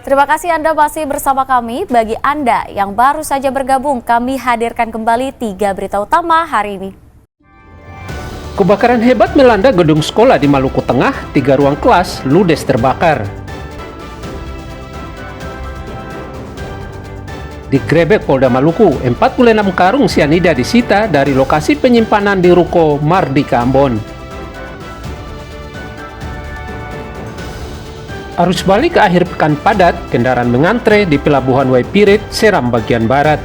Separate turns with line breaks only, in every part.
Terima kasih Anda masih bersama kami. Bagi Anda yang baru saja bergabung, kami hadirkan kembali 3 berita utama hari ini.
Kebakaran hebat melanda gedung sekolah di Maluku Tengah, 3 ruang kelas ludes terbakar. Digrebek Polda Maluku, 46 karung sianida disita dari lokasi penyimpanan di Ruko Mardika Ambon. Arus balik ke akhir pekan padat, kendaraan mengantre di Pelabuhan Waipirit, Seram bagian barat.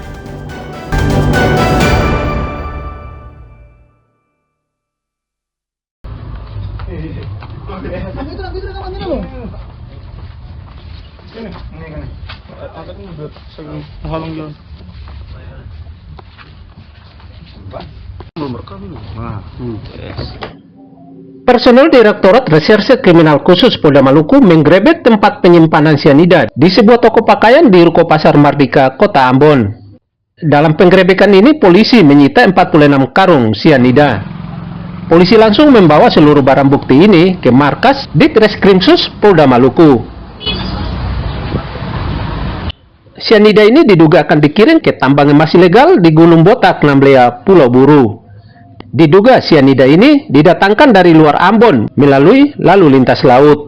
Personel Direktorat Reserse Kriminal Khusus Polda Maluku menggrebek tempat penyimpanan sianida di sebuah toko pakaian di Ruko Pasar Mardika, Kota Ambon. Dalam penggerebekan ini, polisi menyita 46 karung sianida. Polisi langsung membawa seluruh barang bukti ini ke markas Ditreskrimsus Polda Maluku. Sianida ini diduga akan dikirim ke tambang emas ilegal di Gunung Botak, Namblea, Pulau Buru. Diduga sianida ini didatangkan dari luar Ambon melalui lalu lintas laut.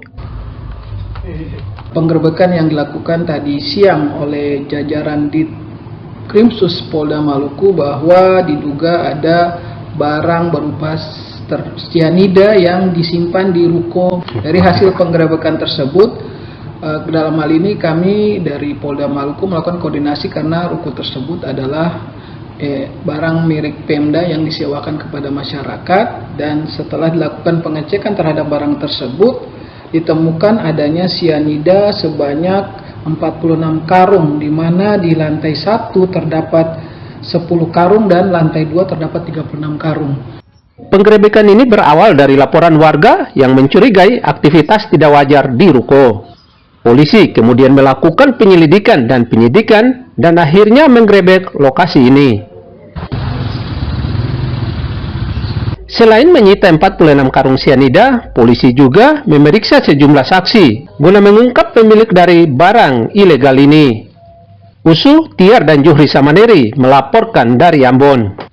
Penggerebekan yang dilakukan tadi siang oleh jajaran Ditkrimsus Polda Maluku bahwa diduga ada barang berupa sianida yang disimpan di ruko. Dari hasil penggerebekan tersebut, dalam hal ini kami dari Polda Maluku melakukan koordinasi karena ruko tersebut adalah barang milik Pemda yang disewakan kepada masyarakat, dan setelah dilakukan pengecekan terhadap barang tersebut ditemukan adanya sianida sebanyak 46 karung, di mana di lantai 1 terdapat 10 karung dan lantai 2 terdapat 36 karung.
Penggerebekan ini berawal dari laporan warga yang mencurigai aktivitas tidak wajar di ruko. Polisi kemudian melakukan penyelidikan dan penyidikan dan akhirnya menggerebek lokasi ini. Selain menyita 46 karung sianida, polisi juga memeriksa sejumlah saksi guna mengungkap pemilik dari barang ilegal ini. Usu, Tiar, dan Juhri Samaneri melaporkan dari Ambon.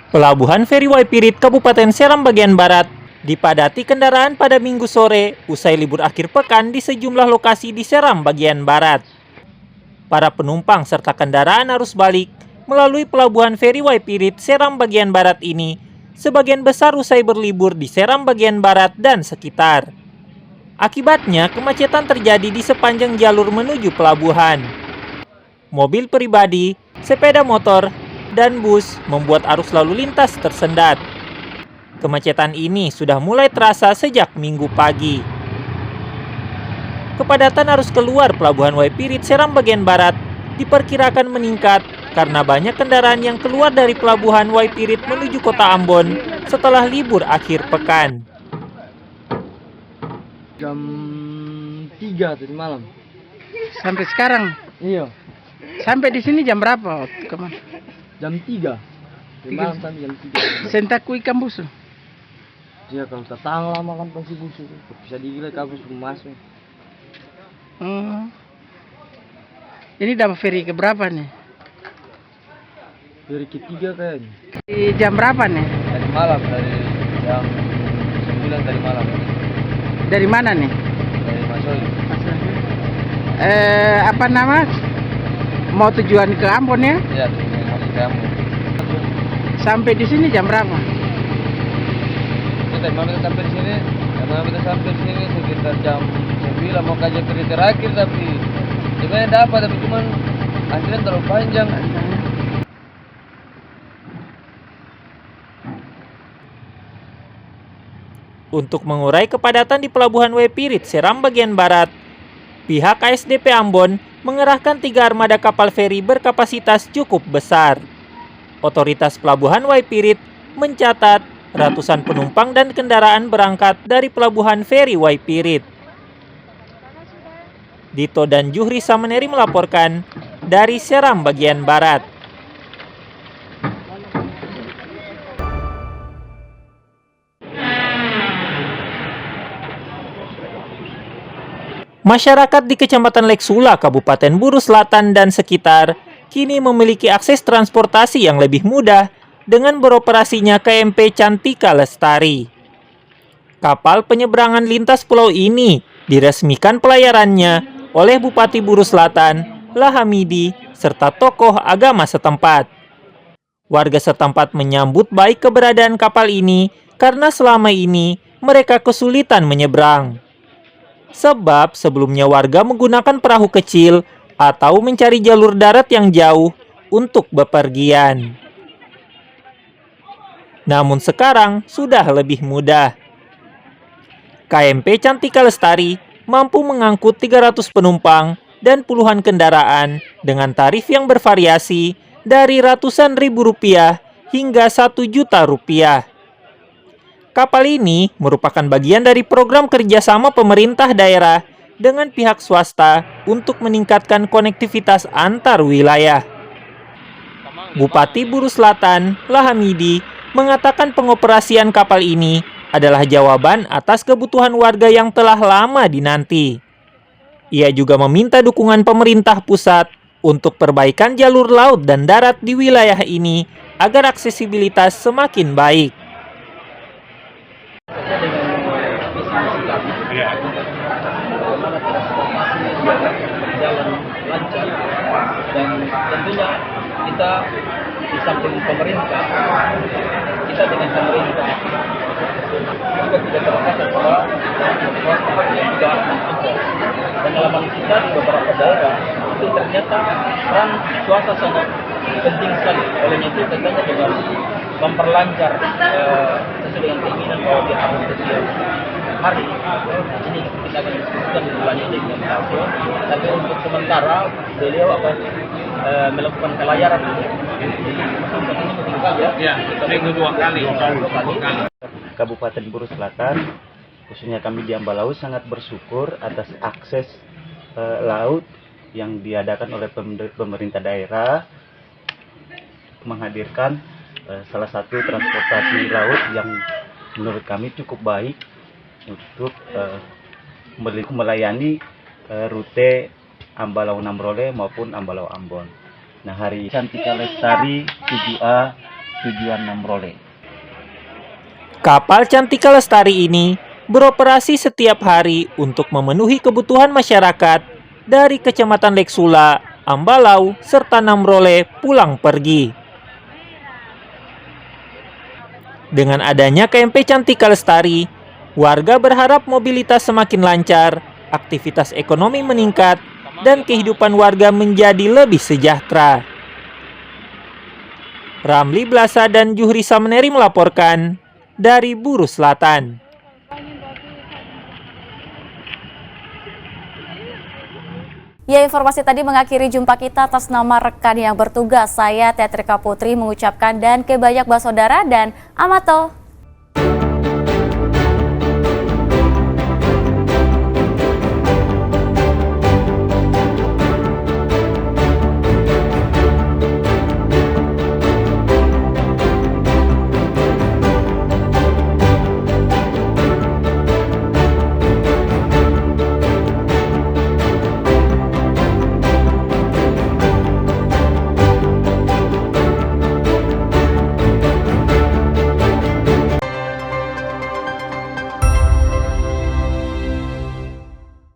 Pelabuhan Feri Waipirit, Kabupaten Seram bagian barat, dipadati kendaraan pada Minggu sore usai libur akhir pekan di sejumlah lokasi di Seram bagian barat. Para penumpang serta kendaraan arus balik melalui Pelabuhan Feri Waipirit, Seram bagian barat ini sebagian besar usai berlibur di Seram bagian barat dan sekitar. Akibatnya, kemacetan terjadi di sepanjang jalur menuju pelabuhan. Mobil pribadi, sepeda motor, dan bus membuat arus lalu lintas tersendat. Kemacetan ini sudah mulai terasa sejak Minggu pagi. Kepadatan arus keluar Pelabuhan Waipirit Seram bagian barat diperkirakan meningkat karena banyak kendaraan yang keluar dari Pelabuhan Waipirit menuju Kota Ambon setelah libur akhir pekan.
Jam 3 tadi malam.
Sampai sekarang?
Iya.
Sampai di sini jam berapa? Kemana?
Jam 3. Di malam tadi jam 3.
Sentaku ikan busu.
Iya, kalau datang lama kan pasti busuk. Bisa digila kabus masuk.
Ini dapat feri ke berapa nih?
Dari ketiga kayaknya.
Di jam berapa nih?
Dari malam, dari jam 9 tadi malam.
Dari mana nih?
Dari Masoi.
Apa nama? Mau tujuan ke Ambon ya?
Iya, masuk ke Ambon.
Sampai di sini jam berapa?
Kita malam kita sampai di sini. Karena kita sampai di sini sekitar jam 9 mau kajian feri terakhir, tapi sebenarnya dapat, tapi cuman antrian terlalu panjang.
Untuk mengurai kepadatan di Pelabuhan Waipirit Seram bagian barat, pihak ASDP Ambon mengerahkan 3 armada kapal feri berkapasitas cukup besar. Otoritas Pelabuhan Waipirit mencatat ratusan penumpang dan kendaraan berangkat dari Pelabuhan Feri Waipirit. Dito dan Juhri Samaneri melaporkan dari Seram bagian barat. Masyarakat di Kecamatan Leksula, Kabupaten Buru Selatan dan sekitar kini memiliki akses transportasi yang lebih mudah dengan beroperasinya KMP Cantika Lestari. Kapal penyeberangan lintas pulau ini diresmikan pelayarannya oleh Bupati Buru Selatan, Lahamidi, serta tokoh agama setempat. Warga setempat menyambut baik keberadaan kapal ini karena selama ini mereka kesulitan menyeberang. Sebab sebelumnya warga menggunakan perahu kecil atau mencari jalur darat yang jauh untuk bepergian. Namun sekarang sudah lebih mudah. KMP Cantika Lestari mampu mengangkut 300 penumpang dan puluhan kendaraan dengan tarif yang bervariasi dari ratusan ribu rupiah hingga 1 juta rupiah. Kapal ini merupakan bagian dari program kerjasama pemerintah daerah dengan pihak swasta untuk meningkatkan konektivitas antar wilayah. Bupati Buru Selatan, Lahamidi, mengatakan pengoperasian kapal ini adalah jawaban atas kebutuhan warga yang telah lama dinanti. Ia juga meminta dukungan pemerintah pusat untuk perbaikan jalur laut dan darat di wilayah ini agar aksesibilitas semakin baik.
Jalan lancar dan tentunya kita di samping pemerintah, kita dengan pemerintah juga tidak terlepas bahwa swasta yang juga impor. Pengalaman kita di beberapa daerah itu ternyata peran swasta sangat penting sekali. Olehnya itu tentunya dengan memperlancar sesuai dengan keinginan bahwa dia harus setiap hari ini kita akan diskusikan lebih dengan stasiun. Tapi untuk sementara beliau akan melakukan pelayaran
minggu dua kali.
Kabupaten Buru Selatan, khususnya kami di Ambalau, sangat bersyukur atas akses laut yang diadakan oleh pemerintah daerah menghadirkan salah satu transportasi laut yang menurut kami cukup baik untuk melayani rute Ambalau Namrole maupun Ambalau Ambon. Nah, hari Cantika Lestari 7A tujuan Namrole.
Kapal Cantika Lestari ini beroperasi setiap hari untuk memenuhi kebutuhan masyarakat dari Kecamatan Leksula, Ambalau, serta Namrole pulang pergi. Dengan adanya KMP Cantika Lestari, warga berharap mobilitas semakin lancar, aktivitas ekonomi meningkat, dan kehidupan warga menjadi lebih sejahtera. Ramli Blasa dan Juhri Samneri melaporkan dari Buru Selatan.
Ya, informasi tadi mengakhiri jumpa kita. Atas nama rekan yang bertugas, saya Teatrika Putri mengucapkan dan kebanyak saudara dan amato.